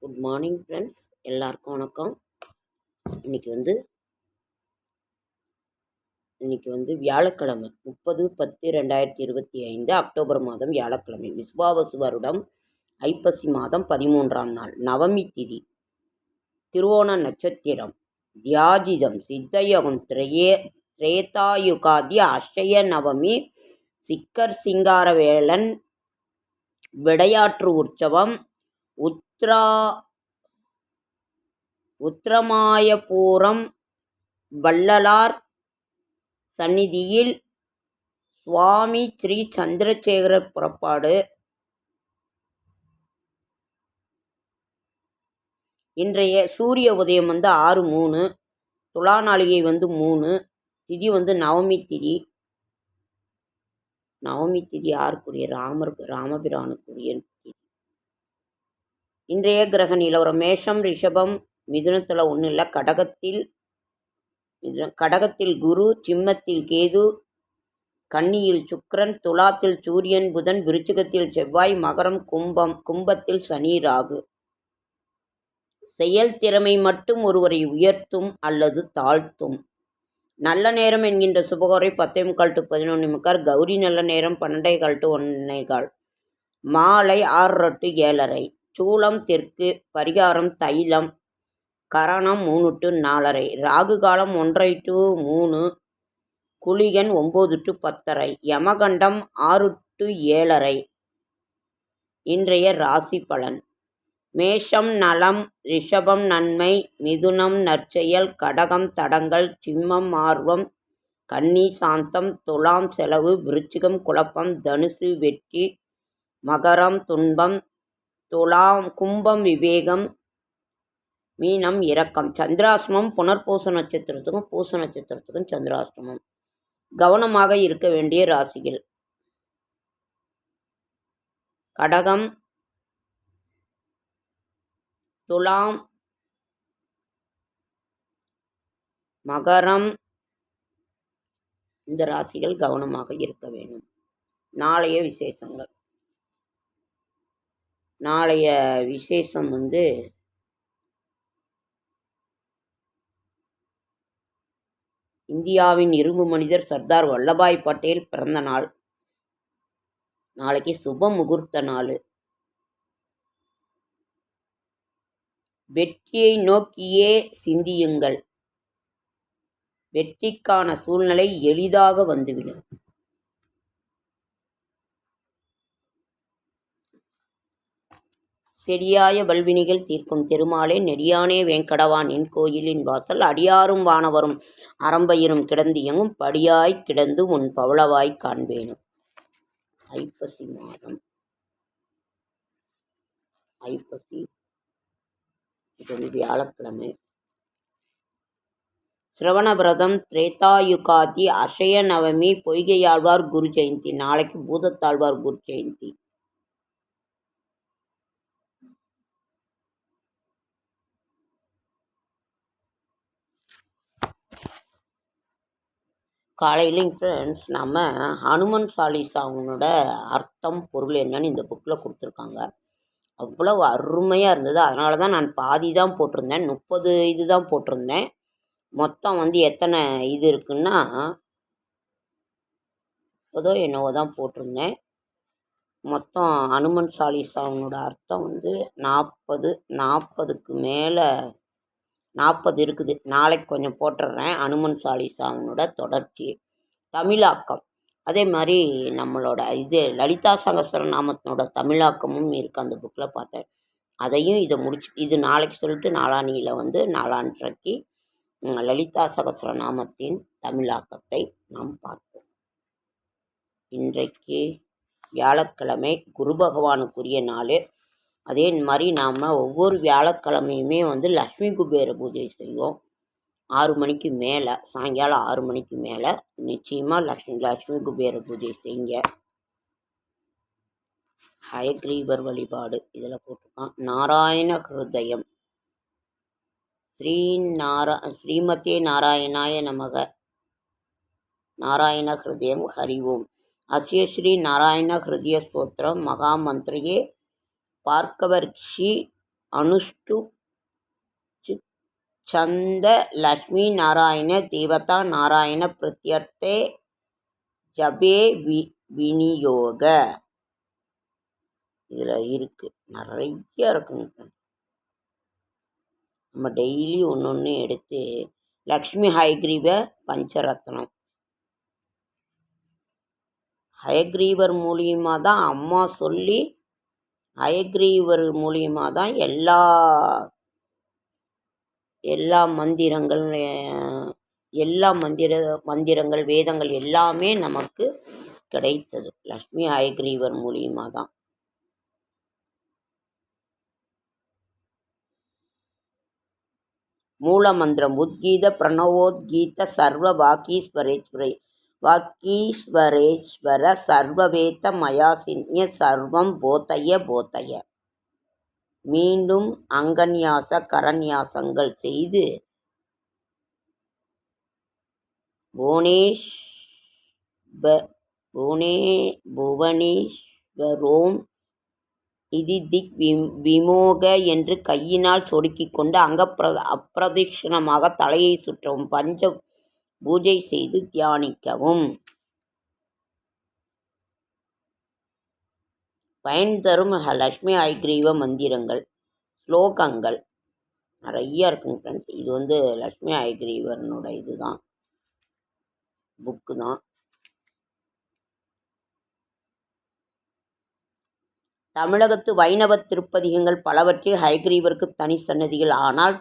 Good morning friends, எல்லாருக்கும் வணக்கம். இன்னைக்கு வந்து வியாழக்கிழமை 30/10/2025 அக்டோபர் மாதம் வியாழக்கிழமை. விஸ்வாவசு வருடம் ஐப்பசி மாதம் 13ஆம் நாள், நவமி திதி, திருவோண நட்சத்திரம், தியாஜிதம், சித்தயோகம், திரேதாயுகாதி, அஷய நவமி, சிக்கர் சிங்காரவேலன், விடையாற்று உற்சவம், உத்திரமாயபூரம் வள்ளலார் சந்நிதியில் சுவாமி ஸ்ரீ சந்திரசேகரர் புறப்பாடு. இன்றைய சூரிய உதயம் 6:03, துலா நாளிகை 3, திதி நவமி திதி. நவமி திதி யாருக்குரிய? ராமபிரானுக்குரிய திதி. இன்றைய கிரக நிலவரம்: மேஷம், ரிஷபம், மிதுனத்தில் ஒன்றும் இல்லை, கடகத்தில் குரு, சிம்மத்தில் கேது, கன்னியில் சுக்கிரன், துலாத்தில் சூரியன் புதன், விருச்சிகத்தில் செவ்வாய், மகரம், கும்பத்தில் சனி ராகு. செயல் திறமை மட்டும் ஒருவரை உயர்த்தும் அல்லது தாழ்த்தும். நல்ல நேரம் என்கின்ற சுபகோரை 10:45 to 11:45, கௌரி நல்ல நேரம் 12:15 to 1:15, மாலை 6:30 to 7:30, சூலம் தெற்கு, பரிகாரம் தைலம், கரணம் 3 to 4:30, ராகு காலம் 1:30 to 3, குளிகன் 9 to 10:30, யமகண்டம் 6 to 7:30. இன்றைய ராசி பலன்: மேஷம் நலம், ரிஷபம் நன்மை, மிதுனம் நற்செயல், கடகம் தடங்கள், சிம்மம் ஆர்வம், கன்னி சாந்தம், துலாம் செலவு, விருச்சிகம் குழப்பம், தனுசு வெற்றி, மகரம் துன்பம், கும்பம் விவேகம், மீனம் இரக்கம். சந்திராஷ்டமம் புனர்பூச நட்சத்திரத்துக்கும் பூச நட்சத்திரத்துக்கும் சந்திராஷ்டமம். கவனமாக இருக்க வேண்டிய ராசிகள்: கடகம், துலாம், மகரம். இந்த ராசிகள் கவனமாக இருக்க வேண்டும். நாளைய விசேஷங்கள்: நாளைய விசேஷம் இந்தியாவின் இரும்பு மனிதர் சர்தார் வல்லபாய் பட்டேல் பிறந்த நாள். நாளைக்கு சுப முகூர்த்த நாள். வெற்றியை நோக்கியே சிந்தியுங்கள். வெற்றிக்கான சூழ்நிலை எளிதாக வந்துவிடும். செடியாய வல்வினிகள் தீர்க்கும் திருமாலே, நெடியானே வேங்கடவான் என் கோயிலின் வாசல், அடியாரும் வானவரும் அறம்பயிரும் கிடந்து எங்கும் படியாய் கிடந்து உன் பவளவாய் காண்பேனும். ஐப்பசி மாதம், இது வியாழக்கிழமை. சிரவணவிரதம், திரேதாயுகாதி, அஷய நவமி, பொய்கையாழ்வார் குரு ஜெயந்தி. நாளைக்கு பூதத்தாழ்வார் குரு ஜெயந்தி. காலையிலையும் ஃப்ரெண்ட்ஸ், நம்ம ஹனுமன் சாலிசாவோட அர்த்தம் பொருள் என்னன்னு இந்த புக்கில் கொடுத்துருக்காங்க. அவ்வளவு அருமையாக இருந்தது. அதனால தான் நான் பாதி தான் போட்டிருந்தேன், 30 இது தான் போட்டிருந்தேன். மொத்தம் எத்தனை இது இருக்குன்னா, என்னவோ தான் போட்டிருந்தேன். மொத்தம் ஹனுமன் சாலிசாவோட அர்த்தம் 40க்கு மேலே 40 இருக்குது. நாளைக்கு கொஞ்சம் போட்டுடுறேன். ஹனுமன் சாலிசாவோட தொடர்ச்சி தமிழாக்கம். அதே மாதிரி நம்மளோட லலிதா சகஸ்ரநாமத்தினோட தமிழாக்கமும் இருக்குது அந்த புக்கில் பார்த்தேன். அதையும் இதை இது நாளைக்கு சொல்லிட்டு நாளானியில் 4:30க்கு லலிதா சகஸ்ரநாமத்தின் தமிழாக்கத்தை நாம் பார்ப்போம். இன்றைக்கு வியாழக்கிழமை, குரு பகவானுக்குரிய நாள். அதே மாதிரி நாம் ஒவ்வொரு வியாழக்கிழமையுமே லக்ஷ்மி குபேர பூஜை செய்வோம். 6 மணிக்கு மேலே, சாயங்காலம் 6 மணிக்கு மேலே நிச்சயமாக லக்ஷ்மி குபேர பூஜை செய்யுங்க. ஹயக்ரீவர் வழிபாடு இதில் போட்டிருக்கான். நாராயண ஹிருதயம், ஸ்ரீமதே நாராயணாய நமக. நாராயண ஹிருதயம் ஹரி ஓம். அஸ்ய ஸ்ரீ நாராயண ஹிருதய ஸ்தோத்திரம் மகாமந்திரியே பார்க்கவர்ஷி அனுஷ்டு சந்த லக்ஷ்மி நாராயண தேவதா நாராயண பிரத்யர்த்தே ஜபே விநியோக. இதில் இருக்குது, நிறைய இருக்குங்க. நம்ம டெய்லி ஒன்று ஒன்று எடுத்து லக்ஷ்மி ஹயக்ரீவ பஞ்சரத்னம். ஹயக்ரீவர் மூலியமாக தான் அம்மா சொல்லி, ஹயக்ரீவர் மூலியமாக தான் எல்லா மந்திரங்கள் வேதங்கள் எல்லாமே நமக்கு கிடைத்தது. லக்ஷ்மி ஹயக்ரீவர் மூலியமாக தான். மூல மந்திரம் உத்கீத பிரணவோத்கீத சர்வ வாக்கீஸ்வரேஸ்வர சர்வவேத மயாசின்ய சர்வம் போதய போதய. மீண்டும் அங்கன்யாச கரன்யாசங்கள் செய்து புவனேஸ்வரோம் இது திக் விமோக என்று கையினால் சொடுக்கிக் கொண்டு அப்பிரதட்சிணமாக தலையை சுற்றவும். பஞ்ச பூஜை செய்து தியானிக்கவும். பயன் தரும் லக்ஷ்மி ஹயக்ரீவ மந்திரங்கள் ஸ்லோகங்கள் நிறைய இருக்குங்க ஃப்ரெண்ட்ஸ். இது லக்ஷ்மி ஹயக்ரீவர்னோட இதுதான், புக்கு தான். தமிழகத்து வைணவ திருப்பதிகங்கள் பலவற்றில் ஹயக்ரீவருக்கு தனி சன்னதிகள். ஆனால்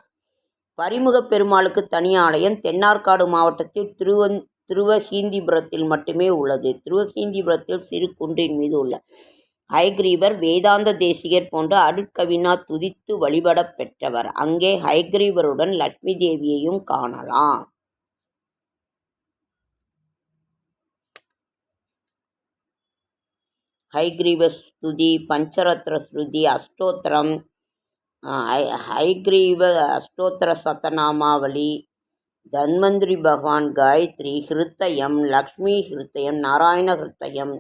பரிமுகப் பெருமாளுக்கு தனி ஆலயம் தென்னார்காடு மாவட்டத்தில் திருவஹீந்திபுரத்தில் மட்டுமே உள்ளது. திருவஹீந்திபுரத்தில் சிறு குன்றின் மீது உள்ள ஹயக்ரீவர் வேதாந்த தேசிகர் போன்ற அருட்கவினால் துதித்து வழிபட பெற்றவர். அங்கே ஹயக்ரீவருடன் லட்சுமி தேவியையும் காணலாம். ஹயக்ரீவ ஸ்துதி, பஞ்சரத்ன ஸ்ருதி, அஷ்டோத்திரம், ஹயக்ரீவ அஷ்டோத்திர சத்தநாமாவளி, தன்வந்திரி பகவான் காயத்ரி ஹிருத்தயம், லக்ஷ்மி ஹிருத்தயம், நாராயண ஹிருத்தயம்,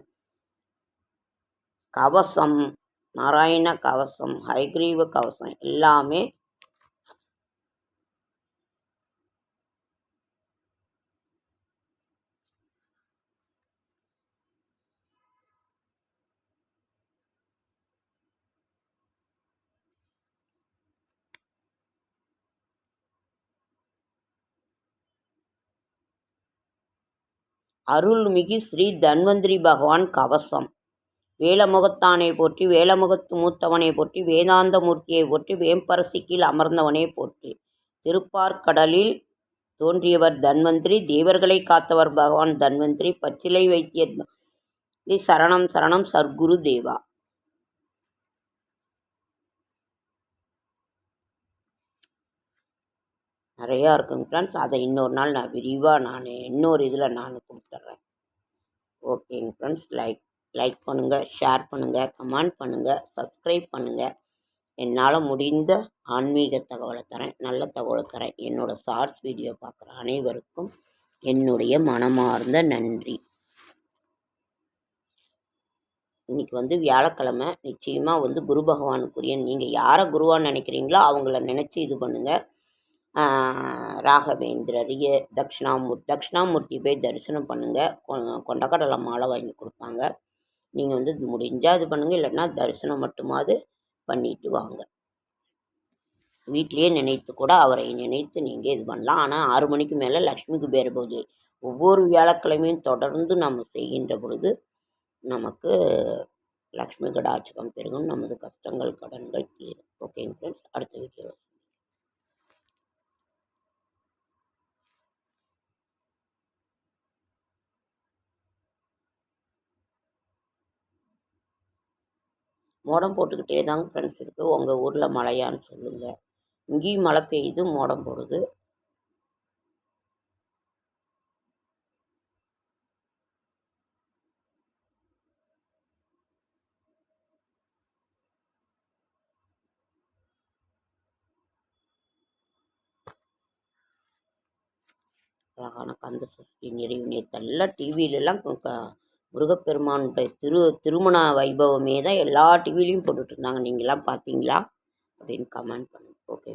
கவசம், நாராயண கவசம், ஹயக்ரீவ கவசம் எல்லாமே அருள்மிகு ஸ்ரீ தன்வந்திரி பகவான் கவசம். வேலமுகத்தானை போற்றி, வேலமுகத்து மூத்தவனை போற்றி, வேதாந்த மூர்த்தியை போற்றி, வேம்பரசி கீழ் அமர்ந்தவனை போற்றி. திருப்பார்கடலில் தோன்றியவர் தன்வந்திரி, தேவர்களை காத்தவர் பகவான் தன்வந்திரி, பச்சிலை வைத்தியர் சரணம் சரணம் சர்க்குரு தேவா. நிறையா இருக்குங்க ஃப்ரெண்ட்ஸ். அதை இன்னொரு நாள் நான் விரிவாக இன்னொரு இதில் கொடுத்துட்றேன். ஓகேங்க ஃப்ரெண்ட்ஸ். லைக் பண்ணுங்கள், ஷேர் பண்ணுங்கள், கமெண்ட் பண்ணுங்கள், சப்ஸ்கிரைப் பண்ணுங்கள். என்னால் முடிந்த ஆன்மீக தகவலை தரேன், நல்ல தகவலை தரேன். என்னோடய ஷார்ட்ஸ் வீடியோ பார்க்குற அனைவருக்கும் என்னுடைய மனமார்ந்த நன்றி. இன்றைக்கி வியாழக்கிழமை. நிச்சயமாக குரு பகவானுக்குரிய, நீங்கள் யாரை குருவான்னு நினைக்கிறீங்களோ அவங்கள நினச்சி இது பண்ணுங்கள். ராகவேந்திரர், தட்சிணாமூர்த்தி போய் தரிசனம் பண்ணுங்கள். கொண்டக்கடலை மாலை வாங்கி கொடுப்பாங்க. நீங்கள் முடிஞ்சால் இது பண்ணுங்கள், இல்லைன்னா தரிசனம் மட்டுமாவது பண்ணிட்டு வாங்க. வீட்லேயே நினைத்து கூட அவரை நினைத்து நீங்கள் இது பண்ணலாம். ஆனால் 6 மணிக்கு மேலே லக்ஷ்மி குபேர பூஜை ஒவ்வொரு வியாழக்கிழமையும் தொடர்ந்து நம்ம செய்கின்ற பொழுது நமக்கு லக்ஷ்மி கடாட்சகம் பெருகும், நமது கஷ்டங்கள் கடன்கள் தீரும். ஓகேங்க ஃப்ரெண்ட்ஸ், அடுத்த வீடியோ. மோடம் போட்டுக்கிட்டே தாங்க ஃப்ரெண்ட்ஸ் இருக்குது. உங்கள் ஊரில் மழையான்னு சொல்லுங்கள். இங்கேயும் மழை பெய்யுது, மோடம் போடுது. அழகான கந்த சஷ்டி நிறைவு நேற்றெல்லாம் டிவியிலலாம் முருகப்பெருமானுடைய திருமண வைபவமே தான் எல்லா டிவிலையும் போட்டுட்ருந்தாங்க. நீங்களாம் பார்த்தீங்களா? அப்படின்னு கமெண்ட் பண்ணுங்கள். ஓகே.